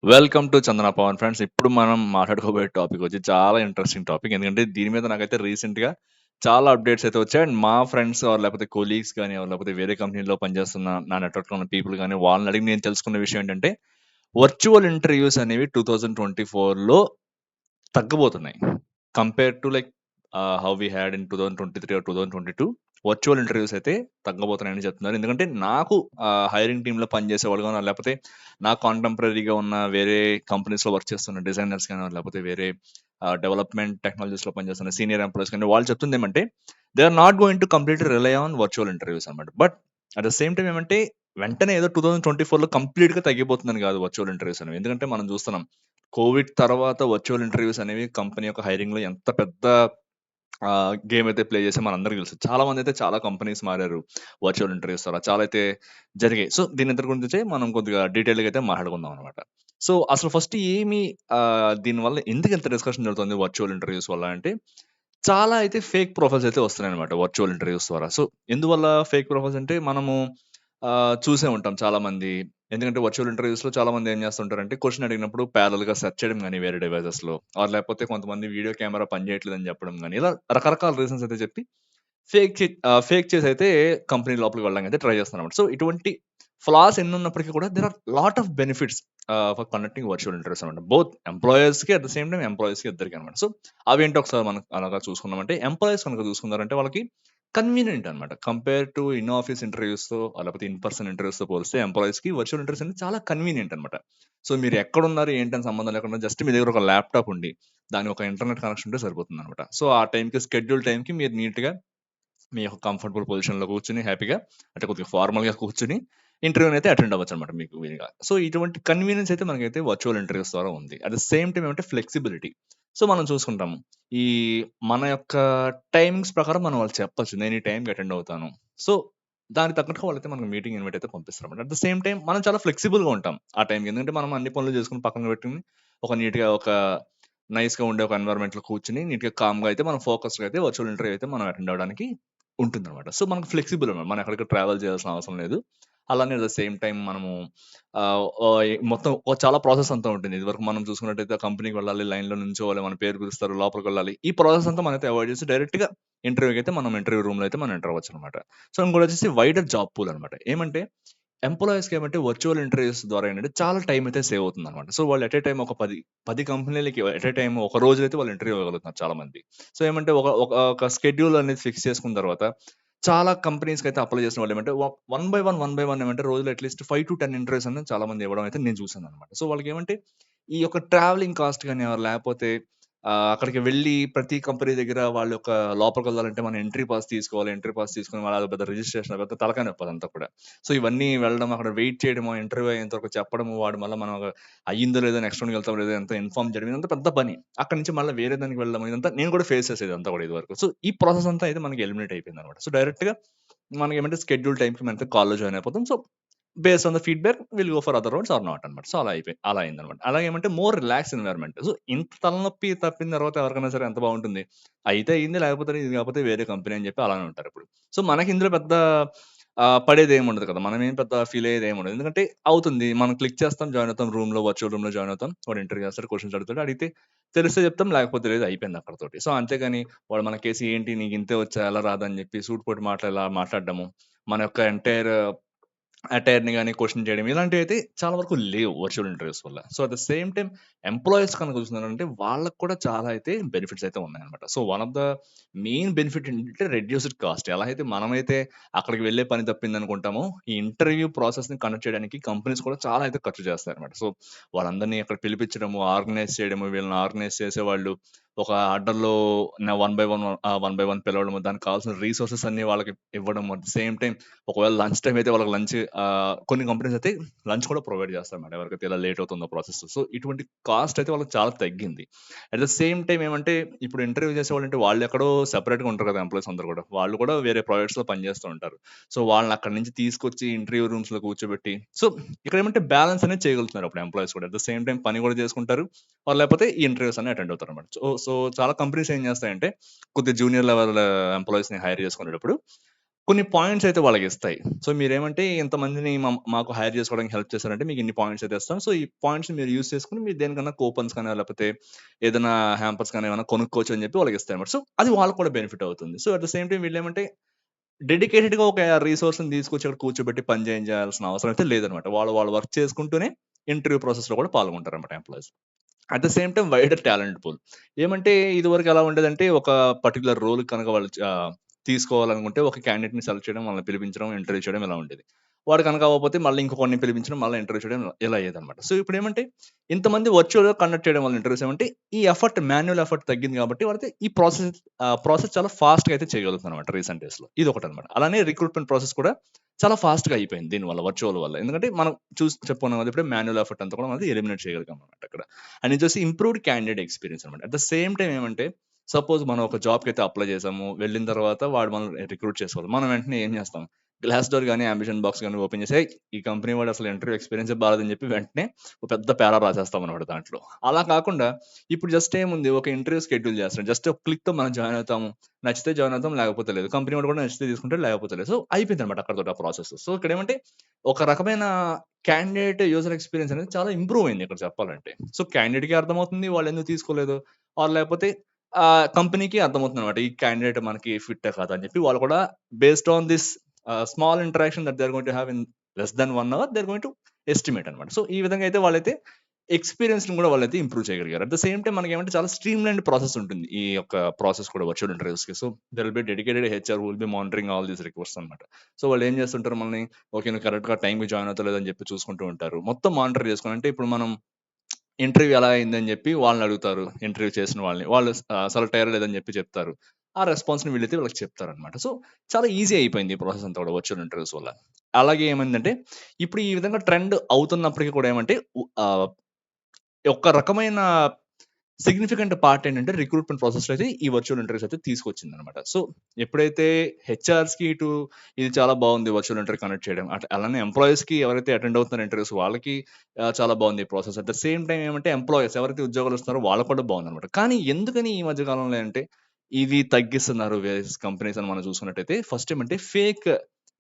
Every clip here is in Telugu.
Welcome to Chandana Pavan friends. ఇప్పుడు మనం మాట్లాడుకోబోయే టాపిక్ వచ్చి చాలా ఇంట్రెస్టింగ్ టాపిక్. ఎందుకంటే దీని మీద నాకైతే రీసెంట్‌గా చాలా అప్డేట్స్ అయితే వచ్చాయి. అండ్ మా ఫ్రెండ్స్ లేకపోతే కొలీగ్స్ గాని, లేకపోతే వేరే కంపెనీలో పనిచేస్తున్న నా నెట్వర్క్‌లో ఉన్న పీపుల్ గాని, వాళ్ళని అడిగి నేను తెలుసుకున్న విషయం ఏంటంటే, వర్చువల్ ఇంటర్వ్యూస్ అనేవి 2024లో తగ్గబోతున్నాయి. Compare to like how we had in 2023 or 2022 virtual interviews అయితే తగ్గబోతున్నాయని చెప్తున్నారు. ఎందుకంటే నాకు హైరింగ్ టీమ్‌లో పనిచేసేవాళ్ళు గాని, లేకపోతే నా కాంటెంపరరీగా ఉన్న వేరే కంపెనీస్‌లో వర్క్ చేస్తున్న డిజైనర్స్ గాని, లేకపోతే వేరే డెవలప్‌మెంట్ టెక్నాలజీస్‌లో పనిచేస్తున్న సీనియర్ ఎంప్లాయీస్ కానీ వాళ్ళు చెప్తుందేమంటే, they are not going to completely rely on virtual interviews అన్నమాట. But at the same time ఏమంటే వెంటనే ఏదో 2024లో కంప్లీట్‌గా తగ్గిపోతుందని కాదు వర్చువల్ ఇంటర్వ్యూస్ అనేవి. ఎందుకంటే మనం చూస్తున్నాం. కోవిడ్ తర్వాత వర్చువల్ ఇంటర్వ్యూస్ అనేవి కంపెనీ యొక్క హైరింగ్‌లో ఎంత పెద్ద గేమ్ అయితే ప్లే చేసామో మనందరికీ తెలుసు. చాలా మందైతే చాలా కంపెనీస్ మారారు వర్చువల్ ఇంటర్వ్యూస్ ద్వారా. చాలా అయితే జరిగాయి. సో, దీనంతటి గురించే మనం కొద్దిగా డీటెయిల్‌గా అయితే మాట్లాడుకుందాం అనమాట. సో, అసలు ఫస్ట్ దీనివల్ల ఎందుకింత డిస్కషన్ జరుగుతుంది వర్చువల్ ఇంటర్వ్యూస్ వల్ల అంటే, చాలా అయితే ఫేక్ ప్రొఫైల్స్ అయితే వస్తున్నాయన్నమాట వర్చువల్ ఇంటర్వ్యూస్ ద్వారా. సో, ఎందువల్ల ఫేక్ ప్రొఫైల్స్ అంటే మనము చూసే ఉంటాం చాలామంది. ఎందుకంటే వర్చువల్ ఇంటర్వ్యూస్‌లో చాలామంది ఏం చేస్తుంటారంటే క్వెషన్ అడిగినప్పుడు ప్యారలెల్‌గా సెర్చ్ చేయడం గాని వేరే డివైసెస్‌లో లేకపోతే కొంతమంది వీడియో కెమెరా పనిచేయట్లేదని చెప్పడం గాని, ఇలా రకరకాల రీజన్స్ అయితే చెప్పి ఫేక్ చేసైతే కంపెనీ లోపలికి వెళ్ళడానికి అయితే ట్రై చేస్తున్నారన్నమాట. సో, ఇటువంటి ఫ్లాస్ ఎన్నున్నప్పటికీ కూడా there are lot of benefits for conducting virtual interviews అన్నమాట. బోత్ ఎంప్లాయర్స్‌కి అట్ ద సేమ్ టైమ్ ఎంప్లాయీస్‌కి ఇద్దరికీ అన్నమాట. సో, అవేంటో ఒకసారి మనం అలాగా చూసుకున్నామంటే, ఎంప్లాయీస్ కనుక చూసుకున్నారంటే వాళ్ళకి కన్వీనియంట్ అన్నమాట. కంపేర్ టు ఇన్ ఆఫీస్ ఇంటర్వ్యూస్‌తో లేకపోతే ఇన్ పర్సన్ ఇంటర్వ్యూస్‌తో పోలిస్తే ఎంప్లాయీస్‌కి వర్చువల్ ఇంటర్వ్యూస్ అనేది చాలా కన్వీనియంట్ అన్నమాట. సో, మీరు ఎక్కడున్నారు ఏంటని సంబంధం లేకుండా జస్ట్ మీ దగ్గర ఒక ల్యాప్‌టాప్ ఉండి, దానికి ఒక ఇంటర్నెట్ కనెక్షన్ ఉంటే సరిపోతుందన్నమాట. సో, ఆ టైంకి షెడ్యూల్ టైంకి మీరు నీట్‌గా మీ యొక్క కంఫర్టబుల్ పొజిషన్‌లో కూర్చొని హ్యాపీగా అంటే కొద్దిగా ఫార్మల్‌గా కూర్చొని ఇంటర్వ్యూనైతే అటెండ్ అవ్వచ్చనమాట మీకు వీలుగా. సో, ఇటువంటి కన్వీనియన్స్ అయితే మనకైతే వర్చువల్ ఇంటర్వ్యూస్ ద్వారా ఉంది. అట్ ద సేమ్ టైమ్ ఏమంటే ఫ్లెక్సిబిలిటీ. సో, మనం చూసుకుంటాము. ఈ మన యొక్క టైమింగ్స్ ప్రకారం మనం వాళ్ళకి చెప్పొచ్చు. నేను ఈ టైంకి అటెండ్ అవుతాను. సో, దానికి తగ్గట్టుగా వాళ్ళైతే మనకు మీటింగ్ ఇన్వైట్ అయితే పంపిస్తారన్నమాట. అట్ ద సేమ్ టైమ్ మనం చాలా ఫ్లెక్సిబుల్‌గా ఉంటాం ఆ టైంకి. ఎందుకంటే మనం అన్ని పనులు చేసుకొని పక్కన పెట్టుకొని ఒక నీట్‌గా నైస్‌గా ఉండే ఒక ఎన్వైర్న్‌మెంట్‌లో కూర్చొని నీట్‌గా కామ్‌గా అయితే మనం ఫోకస్డ్‌గా అయితే వర్చువల్ ఇంటర్వ్యూ అయితే మనం అటెండ్ అవ్వడానికి ఉంటుందనమాట. సో, మనకు ఫ్లెక్సిబుల్ అనమాట. మనం ఎక్కడికి ట్రావెల్ చేయాల్సిన అవసరం లేదు. అలానే అట్ ద సేమ్ టైమ్ మనము ఆహ్, మొత్తం చాలా ప్రాసెస్ అంతా ఉంటుంది. ఇదివరకు మనం చూసుకున్నట్టయితే కంపెనీకి వెళ్ళాలి, లైన్‌లో నించోవాలి, మన పేరు పిలుస్తారు, లోపలికి వెళ్ళాలి. ఈ ప్రాసెస్ అంతా మనమైతే అవాయిడ్ చేసి డైరెక్ట్‌గా ఇంటర్వ్యూకి అయితే మనం ఇంటర్వ్యూ రూమ్‌లో అయితే మనం ఎంటర్ అవ్వచ్చనమాట. సో, ఇంకోటొచ్చేసి వైడర్ జాబ్ పూల్ అనమాట. ఏమంటే ఎంప్లాయీస్‌కి ఏమంటే వర్చువల్ ఇంటర్వ్యూస్ ద్వారా ఏంటంటే చాలా టైమ్ అయితే సేవ్ అవుతుందనమాట. సో, వాళ్ళు ఎట్ ఎ టైమ్ ఒక 10 కంపెనీలకి ఎట్ ఎ టైమ్ ఒక రోజులో అయితే వాళ్ళు ఇంటర్వ్యూ ఇవ్వగలుగుతున్నారు చాలా మంది. సో, ఏమంటే ఒక ఒక ఒక షెడ్యూల్ అనేది ఫిక్స్ చేసుకున్న తర్వాత చాలా కంపెనీస్‌కైతే అప్లై చేసిన వాళ్ళేమంటే వన్ బై వన్ ఏమంటే రోజులో అట్‌లీస్ట్ 5-10 ఇంటర్వ్యూస్ అనేది చాలా మంది ఇవ్వడం అయితే నేను చూసాననమాట. సో, వాళ్ళకేమంటే ఈ యొక్క ట్రావెలింగ్ కాస్ట్ గాని లేపోతే అక్కడికి వెళ్లి ప్రతి కంపెనీ దగ్గర వాళ్ళ యొక్క లోపలికెళ్ళాలంటే మనం ఎంట్రీ పాస్ తీసుకోవాలి. ఎంట్రీ పాస్ తీసుకొని వాళ్ళ పెద్ద రిజిస్ట్రేషన్ పెద్ద తలకాయ నొప్పి అదంతా కూడా. సో, ఇవన్నీ వెళ్ళడం, అక్కడ వెయిట్ చేయడము, ఇంటర్వ్యూ అయ్యేంత వరకు చెప్పడము, వాడు మళ్ళా మనం అయ్యిందో లేదో నెక్స్ట్ రౌండ్‌కి వెళ్తామో లేదో అంతా ఇన్ఫార్మ్ చేయడం ఇదంతా పెద్ద పని. అక్కడి నుంచి మళ్ళా వేరే దానికి వెళ్ళడం ఇదంతా నేను కూడా ఫేస్ చేసేది ఇదంతా కూడా ఇదివరకు. సో, ఈ ప్రాసెస్ అంతా అయితే మనకి ఎలిమినేట్ అయిపోయిందనమాట. సో, డైరెక్ట్‌గా మనకేమంటే షెడ్యూల్ టైమ్‌కి మనమైతే కాల్‌లో జాయిన్ అయిపోతాం. So, based on the feedback will go for other rounds or not అనమాట. సో, అలా అయిందనమాట. అలాగేమంటే మోర్ రిలాక్స్ ఎన్వైర్న్‌మెంట్. సో, ఇంత తలనొప్పి తప్పిన తర్వాత ఎవరికైనా సరే ఎంత బావుంటుంది. అయితే అయింది లేకపోతే లేదు. ఇది కాకపోతే వేరే కంపెనీ అని చెప్పి అలానే ఉంటారిప్పుడు. సో, మనకి ఇందులో పెద్ద పడేదేముండదు కదా! మనమేం పెద్ద ఫీల్ అయ్యేదేముండదు. ఎందుకంటే అవుతుంది. మనం క్లిక్ చేస్తాం, జాయిన్ అవుతాం. వర్చువల్ రూమ్‌లో జాయిన్ అవుతాం. వాడు ఇంటర్వ్యూ చేస్తాడు, క్వెషన్స్ అడుగుతాడు. అడిగితే తెలిస్తే చెప్తాం, లేకపోతే లేదు అయిపోయింది అక్కడితోటి. సో, అంతేగాని వాడు మనకేసి ఏంటి నీకింతే వచ్చా ఎలా రాదు అని చెప్పి సూటిపోటి మాటలు ఇలా మాట్లాడడము, మన యొక్క ఎంటైర్ అటైర్‌ని గాని క్వెషన్ చేయడం ఇలాంటివైతే చాలా వరకు లేవు వర్చువల్ ఇంటర్వ్యూస్ వల్ల. So, at the same time employees కనుక చూస్తున్నారంటే వాళ్ళకి కూడా చాలా అయితే బెనిఫిట్స్ అయితే ఉన్నాయన్నమాట. So, one of the main benefit ఏంటంటే రెడ్యూస్డ్ కాస్ట్. ఎలా అయితే మనమైతే అక్కడికి వెళ్ళే పని తప్పిందనుకుంటామో, ఈ ఇంటర్వ్యూ ప్రాసెస్‌ని కండక్ట్ చేయడానికి కంపెనీస్ కూడా చాలా అయితే ఖర్చు చేస్తాయన్నమాట. సో, వాళ్ళందరిని అక్కడ పిలిపించడము, ఆర్గనైజ్ చేయడము, వీళ్ళని ఆర్గనైజ్ చేసేవాళ్ళు, ఒక ఆర్డర్‌లో వన్ బై వన్ పిలవడము, దానికి కావాల్సిన రిసోర్సెస్ అన్నీ వాళ్ళకి ఇవ్వడము. అట్ ద సేమ్ టైమ్ ఒకవేళ లంచ్ టైమ్ అయితే వాళ్ళకి కొన్ని కంపెనీస్ అయితే లంచ్ కూడా ప్రొవైడ్ చేస్తారన్నమాట. ఎవరికైతే ఇలా లేట్ అవుతుందో ప్రాసెస్. సో, ఇటువంటి కాస్ట్ అయితే వాళ్ళకి చాలా తగ్గింది. అట్ ద సేమ్ టైమ్ ఏమంటే ఇప్పుడు ఇంటర్వ్యూ చేసేవాళ్ళంటే వాళ్ళెక్కడో సెపరేట్‌గా ఉంటారు కదా! ఎంప్లాయీస్ అందరూ కూడా. వాళ్ళు కూడా వేరే ప్రాజెక్ట్స్‌లో పనిచేస్తూ ఉంటారు. సో, వాళ్ళని అక్కడి నుంచి తీసుకొచ్చి ఇంటర్వ్యూ రూమ్స్‌లో కూర్చోబెట్టి సో, ఇక్కడేమంటే బ్యాలెన్స్ అనేది చేయగలుగుతున్నారు అప్పుడు ఎంప్లాయీస్ కూడా. అట్ ద సేమ్ టైమ్ పని కూడా చేసుకుంటారు. లేకపోతే ఈ ఇంటర్వ్యూస్ అన్ని అటెండ్ అవుతారన్నమాట. సో, చాలా కంపెనీస్ ఏం చేస్తాయంటే కొద్దిగా జూనియర్ లెవెల్ ఎంప్లాయీస్‌ని హైర్ చేసుకునేటప్పుడు కొన్ని పాయింట్స్ అయితే వాళ్ళకిస్తాయి. సో, మీరేమంటే ఇంతమందిని మాకు హైర్ చేసుకోవడానికి హెల్ప్ చేశారంటే మీకు ఇన్ని పాయింట్స్ అయితే ఇస్తాం. సో, ఈ పాయింట్స్ మీరు యూజ్ చేసుకొని మీరు దేనికన్నా కూపన్స్ కానీ, లేకపోతే ఏదైనా హ్యాంపర్స్ కానీ ఏమైనా కొనుక్కోవచ్చు అని చెప్పి వాళ్ళకిస్తాయన్నమాట. సో, అది వాళ్ళకి కూడా బెనిఫిట్ అవుతుంది. So, at the same time వీళ్ళేమంటే డెడికేటెడ్‌గా ఒక రిసోర్స్‌ని తీసుకొచ్చి అక్కడ కూర్చోబెట్టి పని చేయించాల్సిన అవసరం అయితే లేదనమాట. వాళ్ళు వర్క్ చేసుకుంటూనే ఇంటర్వ్యూ ప్రాసెస్‌లో కూడా పాల్గొంటారన్నమాట employees. At the same time wider talent pool. ఏమంటే ఇదివరకు ఎలా ఉండేదంటే ఒక పర్టిక్యులర్ రోల్ కనుక వాళ్ళు తీసుకోవాలనుకుంటే ఒక క్యాండిడేట్‌ని సెలెక్ట్ చేయడం, వాళ్ళని పిలిపించడం, ఇంటర్వ్యూ చేయడం ఇలా ఉండేది. వాడు కనుక అవ్వకపోతే మళ్ళీ ఇంకొకడిని పిలిపించడం, మళ్ళీ ఇంటర్వ్యూ చేయడం ఇలా అయ్యేదన్నమాట. సో ఇప్పుడేమంటే ఇంతమంది వర్చువల్‌గా కండక్ట్ చేయడం వల్ల ఇంటర్వ్యూస్ ఏమంటే ఈ మాన్యువల్ ఎఫర్ట్ తగ్గింది కాబట్టి వాళ్ళైతే ఈ ప్రాసెస్ చాలా ఫాస్ట్‌గా అయితే చేయగలుగుతున్నారన్నమాట రీసెంట్ డేస్‌లో. ఇదొకటన్నమాట. అలానే రిక్రూట్‌మెంట్ ప్రాసెస్ కూడా చాలా ఫాస్ట్‌గా అయిపోయింది దీనివల్ల వర్చువల్ వల్ల. ఎందుకంటే మనం చెప్పుకున్నాం కదా! ఇప్పుడే మాన్యువల్ ఎఫర్ట్ అంతా కూడా మనం ఎలిమినేట్ చేయగలిగాం అన్నమాట అక్కడ. అండ్ ఇది వచ్చేసి ఇంప్రూవ్డ్ క్యాండిడేట్ ఎక్స్‌పీరియన్స్ అన్నమాట. అట్ ద సేమ్ టైమ్ ఏమంటే సపోజ్ మనం ఒక జాబ్‌కైతే అప్లై చేసాము. వెళ్ళిన తర్వాత వాడు మనల్ని రిక్రూట్ చేసుకోవాలి. మనం వెంటనే ఏం చేస్తాం? గ్లాస్ డోర్ గాని, అంబిషన్ బాక్స్ గాని ఓపెన్ చేసి, "ఏయ్! ఈ కంపెనీ వాడు అసలు ఇంటర్వ్యూ ఎక్స్‌పీరియన్సే బాలేదని" చెప్పి వెంటనే ఒక పెద్ద పేరా రాసేస్తామన్నమాట దాంట్లో. అలా కాకుండా ఇప్పుడు జస్ట్ ఏముంది ఒక ఇంటర్వ్యూ షెడ్యూల్ చేస్తాడు. జస్ట్ ఒక క్లిక్‌తో మనం జాయిన్ అవుతాము. నచ్చితే జాయిన్ అవుతాం. లేకపోతే లేదు. కంపెనీ వాడు కూడా నచ్చితే తీసుకుంటాడు. లేకపోతే లేదు. సో అయిపోయిందన్నమాట అక్కడితోటి ఆ ప్రాసెస్. సో ఇక్కడేమంటే ఒక రకమైన క్యాండిడేట్ యూజర్ ఎక్స్‌పీరియన్స్ అనేది చాలా ఇంప్రూవ్ అయింది ఇక్కడ చెప్పాలంటే. సో క్యాండిడేట్‌కి అర్థమవుతుంది వాళ్ళెందుకు తీసుకోలేదు. ఆర్ లేకపోతే కంపెనీకి అర్థమవుతుందన్నమాట. ఈ క్యాండిడేట్ మనకి ఫిట్టా కాదా అని చెప్పి వాళ్ళు కూడా based on this small interaction that they are going to have in less than 1 hour they are going to estimate అన్నమాట. సో ఈ విధంగా అయితే వాళ్ళైతే ఎక్స్‌పీరియన్స్‌ని కూడా వాళ్ళైతే ఇంప్రూవ్ చేయగలిగారు. అట్ ద సేమ్ టైమ్ మనకేమంటే చాలా స్ట్రీమ్ లైన్డ్ ప్రాసెస్ ఉంటుంది. ఈ యొక్క ప్రాసెస్ కూడా వర్చువల్ ఇంటర్వ్యూస్‌కి. So there will be dedicated HR who will be monitoring all these requests అన్నమాట. సో వాళ్ళేం చేస్తుంటారు మనల్ని ఓకే. నువ్వు కరెక్ట్‌గా టైమ్‌కి జాయిన్ అవుతావో లేదో అని చెప్పి చూసుకుంటూ ఉంటారు. మొత్తం మానిటర్ చేసుకొని అంటే ఇప్పుడు మనం ఇంటర్వ్యూ ఎలా అయిందని చెప్పి వాళ్ళనడుగుతారు. ఇంటర్వ్యూ చేసిన వాళ్ళని. వాళ్ళు సెలెక్ట్ అయ్యారా లేదని చెప్పి చెప్తారు. ఆ రెస్పాన్స్‌ని వీళ్ళైతే వీళ్ళకి చెప్తారనమాట. సో, చాలా ఈజీ అయిపోయింది ఈ ప్రాసెస్ అంతా కూడా వర్చువల్ ఇంటర్వ్యూస్ వల్ల. అలాగే ఏమైందంటే, ఇప్పుడు ఈ విధంగా ట్రెండ్ అవుతున్నప్పటికి కూడా ఏమంటే ఒక రకమైన సిగ్నిఫికెంట్ పార్ట్ ఏంటంటే రిక్రూట్‌మెంట్ ప్రాసెస్‌లో అయితే ఈ వర్చువల్ ఇంటర్వ్యూస్ అయితే తీసుకొచ్చిందనమాట. సో, ఎప్పుడైతే హెచ్ఆర్స్‌కి ఇది చాలా బాగుంది వర్చువల్ ఇంటర్వ్యూ కండక్ట్ చేయడం. అలానే ఎంప్లాయీస్‌కి ఎవరైతే అటెండ్ అవుతున్నారు ఇంటర్వ్యూస్ వాళ్ళకి చాలా బాగుంది ఈ process. At the same time ఏమంటే ఎంప్లాయీస్ ఎవరైతే ఉద్యోగాలు వస్తున్నారో వాళ్ళకి కూడా బాగుందనమాట. కానీ ఎందుకని ఈ మధ్య కాలంలో అంటే ఇవి తగ్గిస్తున్నారు వేరియస్ కంపెనీస్ అని మనం చూసుకున్నట్టయితే ఫస్ట్ ఏమంటే ఫేక్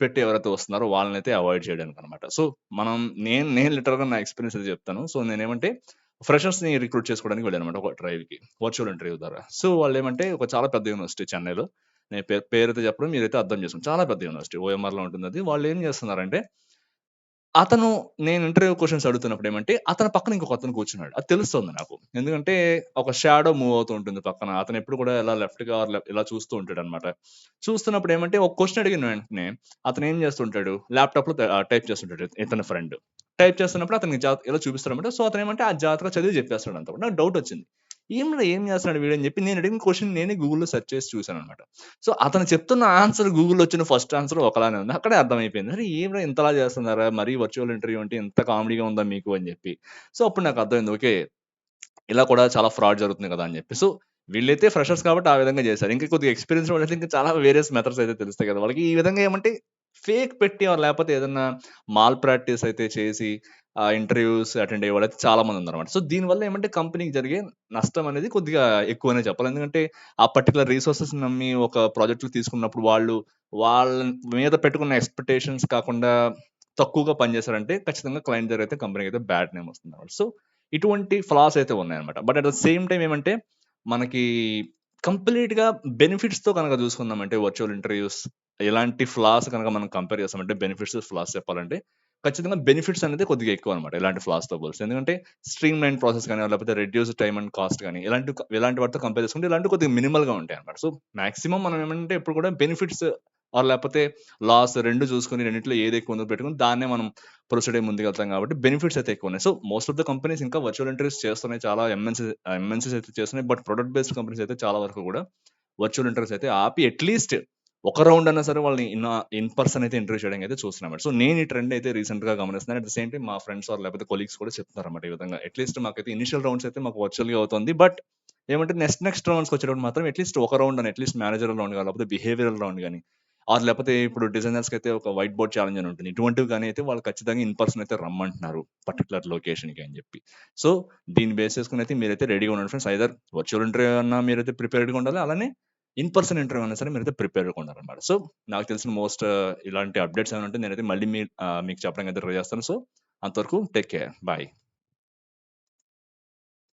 పెట్టి ఎవరైతే వస్తున్నారో వాళ్ళనైతే అవాయిడ్ చేయడానికనమాట. సో, మనం నేను లిటరల్‌గా నా ఎక్స్‌పీరియన్స్ అయితే చెప్తాను. సో, నేనేమంటే ఫ్రెషర్స్‌ని రిక్రూట్ చేసుకోవడానికి వెళ్ళానన్నమాట ఒక డ్రైవ్‌కి. వర్చువల్ ఇంటర్వ్యూ ద్వారా. సో, వాళ్ళేమంటే ఒక చాలా పెద్ద యూనివర్సిటీ చెన్నైలో. నేను పేరైతే చెప్పను. మీరైతే అర్థం చేసుకోండి. చాలా పెద్ద యూనివర్సిటీ. ఓఎంఆర్‌లో ఉంటుందది. వాళ్ళేం చేస్తున్నారంటే, అతను నేను ఇంటర్వ్యూ క్వెషన్స్ అడుగుతున్నప్పుడు ఏమంటే, అతని పక్కన ఇంకొకతను కూర్చున్నాడు. అది తెలుస్తుంది నాకు. ఎందుకంటే, ఒక షాడో మూవ్ అవుతూ ఉంటుంది పక్కన. అతను ఎప్పుడు కూడా ఇలా లెఫ్ట్‌గా ఆర్ ఇలా చూస్తూ ఉంటాడన్నమాట. చూస్తున్నప్పుడు ఏమంటే, ఒక క్వెషన్ అడిగిన వెంటనే అతనేం చేస్తుంటాడు, ల్యాప్‌టాప్‌లో టైప్ చేస్తుంటాడు ఇతని ఫ్రెండ్. టైప్ చేస్తున్నప్పుడు అతనికి ఇలా చూపిస్తాడన్నమాట. సో, అతనేమంటే ఆ జాగ్రత్తగా చదివి చెప్పేస్తాడంట. నాకు డౌటొచ్చింది. ఏం చేస్తున్నాడు వీడు అని చెప్పి నేను అడిగిన క్వెషన్ నేనే గూగుల్‌లో సెర్చ్ చేసి చూసానన్నమాట. సో, అతను చెప్తున్న ఆన్సర్ గూగుల్‌లో వచ్చిన ఫస్ట్ ఆన్సర్ ఒకలానే ఉంది. అక్కడే అర్థమైపోయింది. అరే! ఏంట్రా ఇంతలా చేస్తున్నారా? మరీ వర్చువల్ ఇంటర్వ్యూ అంటే ఇంత కామెడీగా ఉందా మీకు అని చెప్పి. సో, అప్పుడు నాకు అర్థమైంది. ఓకే. ఇలా కూడా చాలా ఫ్రాడ్ జరుగుతుంది కదా! అని చెప్పి. సో, వీళ్ళైతే ఫ్రెషర్స్ కాబట్టి ఆ విధంగా చేశారు. ఇంకా కొద్దిగా ఎక్స్‌పీరియన్స్ వాళ్ళైతే ఇంకా చాలా వేరియస్ మెథడ్స్ అయితే తెలుస్తాయి కదా! వాళ్ళకి ఈ విధంగా ఏమంటే ఫేక్ పెట్టి లేకపోతే ఏదన్నా మాల్ ప్రాక్టీస్ అయితే చేసి ఇంటర్వ్యూస్ అటెండ్ అయ్యే వాళ్ళైతే చాలా మంది ఉన్నారన్నమాట. సో, దీనివల్ల ఏమంటే కంపెనీకి జరిగే నష్టం అనేది కొద్దిగా ఎక్కువనే చెప్పాలి. ఎందుకంటే ఆ పర్టిక్యులర్ రిసోర్సెస్‌ని నమ్మి ఒక ప్రాజెక్ట్‌కి తీసుకున్నప్పుడు వాళ్ళ మీద పెట్టుకున్న ఎక్స్‌పెక్టేషన్స్ కాకుండా తక్కువగా పనిచేశారంటే ఖచ్చితంగా క్లయింట్ దగ్గర అయితే కంపెనీకి అయితే బ్యాడ్ నేమ్ వస్తుందన్నమాట. సో, ఇటువంటి ఫ్లాస్ అయితే ఉన్నాయన్నమాట. But at the same time ఏమంటే, మనకి కంప్లీట్‌గా బెనిఫిట్స్‌తో గనక చూసుకుందామంటే వర్చువల్ ఇంటర్వ్యూస్ ఎలాంటి ఫ్లాస్ గనక మనం కంపేర్ చేస్తామంటే బెనిఫిట్స్, ఫ్లాస్ చెప్పాలంటే ఖచ్చితంగా బెనిఫిట్స్ అనేది కొద్దిగా ఎక్కువన్నమాట. ఇలాంటి ఫ్లాస్‌తో పోలిస్తే. ఎందుకంటే స్ట్రీమ్ లైన్ ప్రాసెస్ గాని, లేకపోతే రెడ్యూస్డ్ టైమ్ అండ్ కాస్ట్ గాని ఇలాంటి వాటితో కంపేర్ చేసుకుంటే ఇలాంటివి కొద్దిగా మినిమల్‌గా ఉంటాయన్నమాట. సో, మాక్సిమం మనం ఏమంటే ఎప్పుడు కూడా బెనిఫిట్స్ లేకపోతే లాస్ 2 చూసుకొని రెండిట్లో ఏది ఎక్కువ ఉందో పెట్టుకొని దాన్నే మనం ప్రొసీడ్ అయ్యి ముందుకెళ్తాం కాబట్టి బెనిఫిట్స్ అయితే ఎక్కువున్నాయి. So, most of the companies ఇంకా వర్చువల్ ఇంటర్వ్యూస్ చేస్తున్నాయి. చాలా ఎంఎన్‌సీస్ అయితే చేస్తున్నాయి. బట్ ప్రొడక్ట్ బేస్డ్ కంపెనీస్ అయితే చాలా వరకు కూడా వర్చువల్ ఇంటర్వ్యూస్ అయితే ఆపి అట్‌లీస్ట్ ఒక రౌండ్ అన్నా సరే వాళ్ళని ఇన్ పర్సన్ అయితే ఇంటర్వ్యూ చేయడానికి అయితే చూస్తున్నామన్నమాట. సో, నేను ఈ ట్రెండ్ అయితే రీసెంట్‌గా గమనిస్తున్నాను. అట్ ద సేమ్ టైమ్ మా ఫ్రెండ్స్ లేకపోతే కొలీగ్స్ కూడా చెప్తున్నారన్నమాట ఈ విధంగా. అట్‌లీస్ట్ మాకైతే ఇనిషియల్ రౌండ్స్ అయితే మాకు వర్చువల్‌గా అవుతుంది. బట్ ఏమంటే నెక్స్ట్ రౌండ్స్‌కి వచ్చేటప్పుడు మాత్రం అట్‌లీస్ట్ ఒక రౌండ్ అని అట్‌లీస్ట్ మేనేజరల్ రౌండ్ గాని, లేకపోతే బిహేవియరల్ రౌండ్ గాని లేకపోతే ఇప్పుడు డిజైనర్స్‌కి అయితే ఒక వైట్ బోర్డ్ ఛాలెంజ్ అని ఉంటుంది. ఇటువంటివి గాని అయితే వాళ్ళు ఖచ్చితంగా ఇన్ పర్సన్ అయితే రమ్మంటున్నారు. పర్టిక్యులర్ లొకేషన్‌కి అని చెప్పి. సో, దీన్ని బేస్ చేసుకొని అయితే మీరైతే రెడీగా ఉండండి ఫ్రెండ్స్. ఐదర్ వర్చువల్ ఇంటర్వ్యూ అన్నా మీరైతే ప్రిపేర్డ్‌గా ఉండాలి. అలానే ఇన్ పర్సన్ ఇంటర్వ్యూ అయినా సరే మీరైతే ప్రిపేర్‌గా ఉండాలన్నమాట. సో, నాకు తెలిసిన మోస్ట్ ఇలాంటి అప్డేట్స్ ఏమైనా ఉంటే నేనైతే మళ్ళీ మీకు చెప్పడానికి అయితే ట్రై చేస్తాను. సో, అంతవరకు టేక్ కేర్. బాయ్.